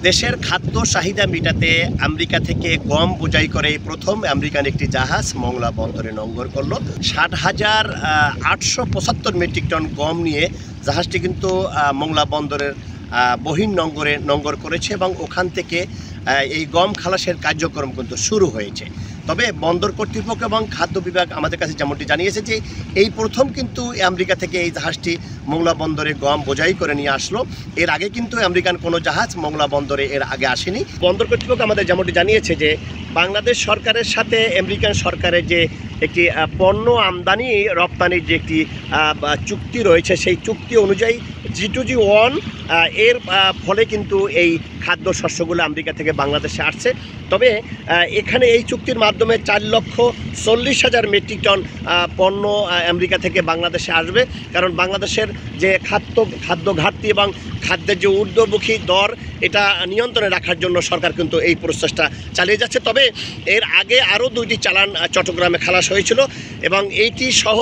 দেশের খাদ্য চাহিদা মেটাতে আমেরিকা থেকে গম বোঝাই করে প্রথম আমেরিকান একটি জাহাজ মংলা বন্দরে নোঙর করলো। 60,875 মেট্রিক টন গম নিয়ে জাহাজটি কিন্তু মংলা বন্দরের বহির নোঙর করেছে এবং ওখান থেকে এই গম খালাসের কার্যক্রম কিন্তু শুরু হয়েছে। তবে বন্দর কর্তৃপক্ষ এবং খাদ্য বিভাগ আমাদের কাছে যেমনটি জানিয়েছে যে এই প্রথম কিন্তু আমেরিকা থেকে এই জাহাজটি মংলা বন্দরে গম বোঝাই করে নিয়ে আসলো। এর আগে কিন্তু আমেরিকান কোনো জাহাজ মংলা বন্দরে এর আগে আসেনি। বন্দর কর্তৃপক্ষ আমাদের যেমনটি জানিয়েছে যে বাংলাদেশ সরকারের সাথে আমেরিকান সরকারের যে একটি পণ্য আমদানি রপ্তানির যে একটি চুক্তি রয়েছে, সেই চুক্তি অনুযায়ী G2G1 এর ফলে কিন্তু এই খাদ্য শস্যগুলো আমেরিকা থেকে বাংলাদেশে আসছে। তবে এখানে এই চুক্তির মাধ্যমে 4,40,000 মেট্রিক টন পণ্য আমেরিকা থেকে বাংলাদেশে আসবে। কারণ বাংলাদেশের যে খাদ্য ঘাটতি এবং খাদ্যের যে ঊর্ধ্বমুখী দর এটা নিয়ন্ত্রণে রাখার জন্য সরকার কিন্তু এই প্রচেষ্টা চালিয়ে যাচ্ছে। তবে এর আগে আরও 2টি চালান চট্টগ্রামে খালাস হয়েছিল এবং এইটি সহ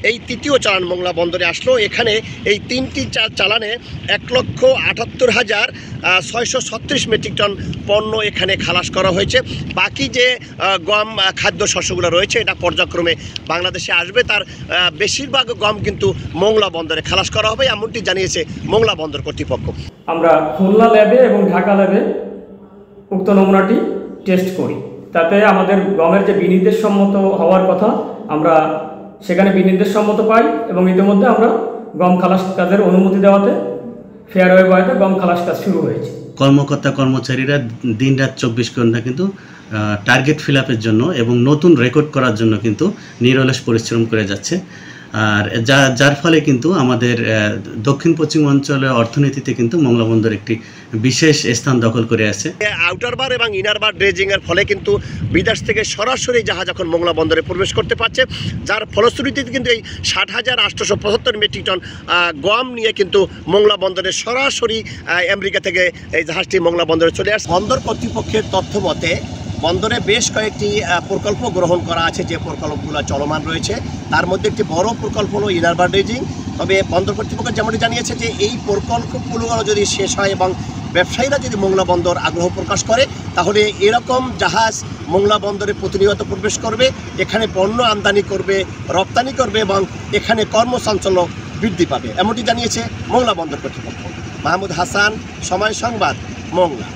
এই তৃতীয় চালান মংলা বন্দরে আসলো। এখানে এই 3টি চালানে 1,78,636 মেট্রিক টন পণ্য এখানে খালাস করা হয়েছে। বাকি যে গম খাদ্য শস্যগুলো রয়েছে এটা পর্যায়ক্রমে বাংলাদেশে আসবে। তার বেশিরভাগ গম কিন্তু মংলা বন্দরে খালাস করা হবে, এমনটি জানিয়েছে মংলা বন্দর কর্তৃপক্ষ। আমরা খুলনা ল্যাবে এবং ঢাকা ল্যাবে উক্ত নমুনাটি টেস্ট করি, তাতে আমাদের গমের যে বিনির্দেশসম্মত হওয়ার কথা আমরা সেখানে বিনির্দেশসম্মত পাই এবং ইতিমধ্যে আমরা গম খালাস কাজের অনুমতি দেওয়াতে ফেয়ারওয়ে বয়েতে গম খালাস কাজ শুরু হয়েছে। কর্মকর্তা কর্মচারীরা দিনরাত 24 ঘন্টা কিন্তু টার্গেট ফিল আপের জন্য এবং নতুন রেকর্ড করার জন্য কিন্তু নিরলস পরিশ্রম করে যাচ্ছে। আর যার ফলে কিন্তু আমাদের দক্ষিণ পশ্চিম অঞ্চলের অর্থনীতিতে কিন্তু মংলা বন্দর একটি বিশেষ স্থান দখল করে আছে। আউটার বার এবং ইনার বার ড্রেজিংয়ের ফলে কিন্তু বিদেশ থেকে সরাসরি জাহাজ এখন মংলা বন্দরে প্রবেশ করতে পারছে, যার ফলশ্রুতিতে কিন্তু এই 60,875 মেট্রিক টন গম নিয়ে কিন্তু মংলা বন্দরে সরাসরি আমেরিকা থেকে এই জাহাজটি মংলা বন্দরে চলে আসে। বন্দর কর্তৃপক্ষের তথ্য মতে বন্দরে বেশ কয়েকটি প্রকল্প গ্রহণ করা আছে, যে প্রকল্পগুলো চলমান রয়েছে। তার মধ্যে একটি বড় প্রকল্প হলো ইনার বার ড্রেজিং। তবে বন্দর কর্তৃপক্ষ যেমনটি জানিয়েছে যে এই প্রকল্পগুলো যদি শেষ হয় এবং ব্যবসায়ীরা যদি মংলা বন্দর আগ্রহ প্রকাশ করে তাহলে এরকম জাহাজ মংলা বন্দরে প্রতিনিয়ত প্রবেশ করবে, এখানে পণ্য আমদানি করবে, রপ্তানি করবে এবং এখানে কর্মচাঞ্চল্য বৃদ্ধি পাবে, এমনটি জানিয়েছে মংলা বন্দর কর্তৃপক্ষ। মাহমুদ হাসান, সময় সংবাদ, মংলা।